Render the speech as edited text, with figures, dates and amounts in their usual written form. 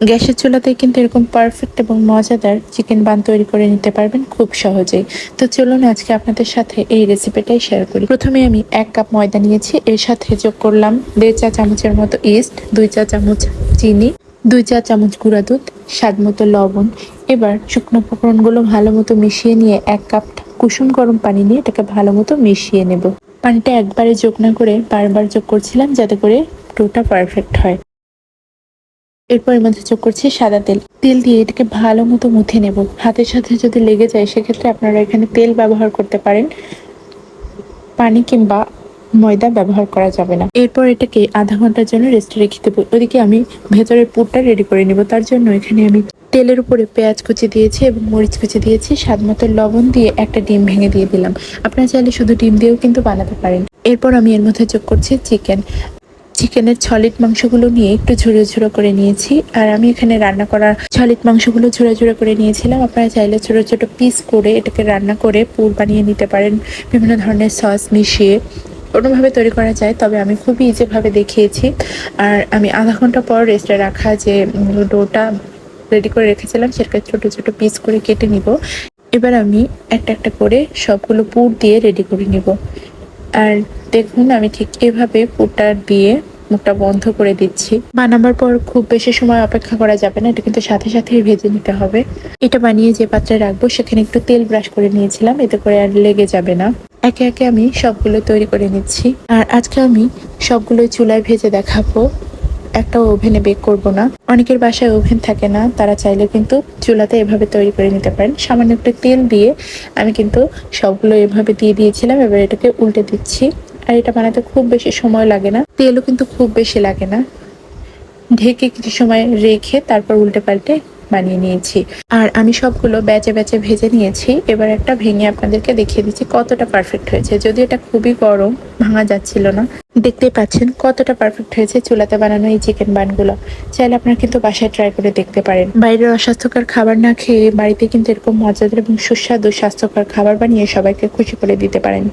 গ্যাসের চুলাতে কিন্তু এরকম পারফেক্ট এবং মজাদার চিকেন বান তৈরি করে নিতে পারবেন খুব সহজেই। তো চলুন আজকে আপনাদের সাথে এই রেসিপিটাই শেয়ার করি। প্রথমে আমি 1 কাপ ময়দা নিয়েছি, এর সাথে যোগ করলাম 1.5 চা চামচের মতো ইস্ট, 2 চা চামচ চিনি, 2 চা চামচ গুঁড়া দুধ, স্বাদ মতো লবণ। এবার শুকনো উপকরণগুলো ভালো মতো মিশিয়ে নিয়ে 1 কাপ কুসুম গরম পানি নিয়ে এটাকে ভালো মতো মিশিয়ে নেব। পানিটা একবারে যোগ না করে বারবার যোগ করছিলাম যাতে করে ডোটা পারফেক্ট হয়। এরপর এর মধ্যে যোগ করছি সাদা তেল। তেল দিয়ে এটাকে ভালো মতো মুথে নেব। হাতের সাথে যদি লেগে যায় সেক্ষেত্রে আপনারা এখানে তেল ব্যবহার করতে পারেন, পানি কিংবা ময়দা ব্যবহার করা যাবে না। এরপর এটাকে আধা ঘন্টার জন্য রেস্টে রেখে দেবো। ওদিকে আমি ভেতরের পুরটা রেডি করে নেব। তার জন্য এখানে আমি তেলের উপরে পেঁয়াজ কুচি দিয়েছি এবং মরিচ কুচি দিয়েছি, স্বাদ মতো লবণ দিয়ে একটা ডিম ভেঙে দিয়ে দিলাম। আপনারা চাইলে শুধু ডিম দিয়েও কিন্তু বানাতে পারেন। এরপর আমি এর মধ্যে যোগ করছি চিকেনের সলিড মাংসগুলো নিয়ে একটু ঝুড়ো ঝুড়ো করে নিয়েছি। আর আমি এখানে রান্না করা সলিড মাংসগুলো ঝুড়ো ঝুড়ো করে নিয়েছিলাম। আপনারা চাইলে ছোট ছোট পিস করে এটাকে রান্না করে পুর বানিয়ে নিতে পারেন, বিভিন্ন ধরনের সস মিশিয়ে কোনোভাবে তৈরি করা যায়, তবে আমি খুবই ইজিভাবে দেখিয়েছি। আর আমি আধা ঘন্টা পর রেস্টে রাখা যে ডোটা রেডি করে রেখেছিলাম সেটাকে ছোট ছোট পিস করে কেটে নিব। এবার আমি একটা একটা করে সবগুলো পুর দিয়ে রেডি করে নিব। আর দেখুন আমি ঠিক এভাবে পুরটা দিয়ে মুখটা বন্ধ করে দিচ্ছি। বানাবার পর খুব বেশি সময় অপেক্ষা করা যাবে না, এটা কিন্তু সাথে সাথেই ভেজে নিতে হবে। এটা বানিয়ে যে পাত্রে রাখবো সেখানে একটু তেল ব্রাশ করে নিয়েছিলাম, এতে করে আর লেগে যাবে না। একে একে আমি সবগুলো তৈরি করে নিচ্ছি। আর আজকে আমি সবগুলো চুলায় ভেজে দেখাবো, একটা ওভেনে বেক করব না। অনেকের বাসায় ওভেন থাকে না, তারা চাইলে কিন্তু চুলাতে এভাবে তৈরি করে নিতে পারেন। সামান্য একটু তেল দিয়ে আমি কিন্তু সবগুলো এভাবে দিয়ে দিয়েছিলাম। এবার এটাকে উল্টে দিচ্ছি। আর এটা বানাতে খুব বেশি সময় লাগে না, তেলও কিন্তু খুব বেশি লাগে না। ঢেকে কিছু সময় রেখে তারপর উল্টে পাল্টে বানিয়ে নিয়েছি। আর আমি সবগুলো ব্যাচে ব্যাচে ভেজে নিয়েছি। এবার একটা ভেঙে আপনাদেরকে দেখিয়ে দিচ্ছি কতটা পারফেক্ট হয়েছে। যদিও এটা খুবই গরম, ভাঙা যাচ্ছিল না। দেখতেই পাচ্ছেন কতটা পারফেক্ট হয়েছে চুলাতে বানানো এই চিকেন বানগুলো। চাইলে আপনারা কিন্তু বাসায় ট্রাই করে দেখতে পারেন। বাইরের অস্বাস্থ্যকর খাবার না খেয়ে বাড়িতে কিন্তু এরকম মজাদার এবং সুস্বাদু স্বাস্থ্যকর খাবার বানিয়ে সবাইকে খুশি করে দিতে পারেন।